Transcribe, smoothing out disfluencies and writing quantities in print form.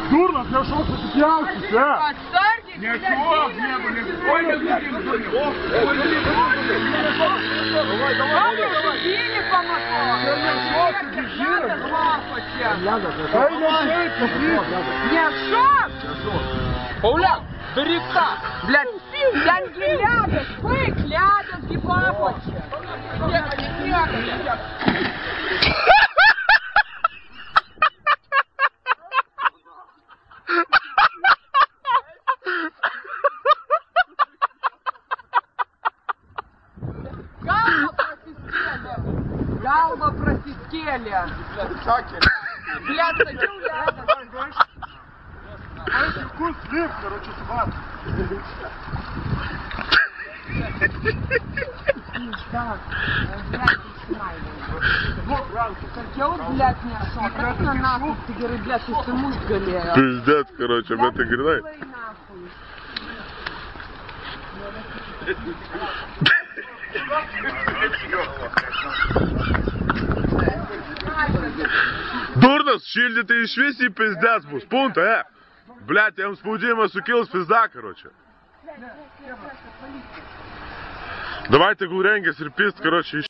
Дурно, я шел сопьялся, а? Отстарьте, Не шел, не было, Давай, давай, давай. Били по мотору. Не шок. Пауляк, бери так. Блядь, я не ляда, вы ляда, гибапоче. Галба просискели. Блядь, садил рядом. Знаете, вкус слив, короче, собак. Так, блядь, снимай. Хотел, блядь, не шел. Как на нахуй, ты говоришь, блядь, ты муж галея. Пиздец, короче, блядь, ты гринай. Дурно, шильдите и швеси пиздец, бус, пункта, Блядь, я вам спудимо сукил с пизда, короче. Давайте гуренге, серпист, короче,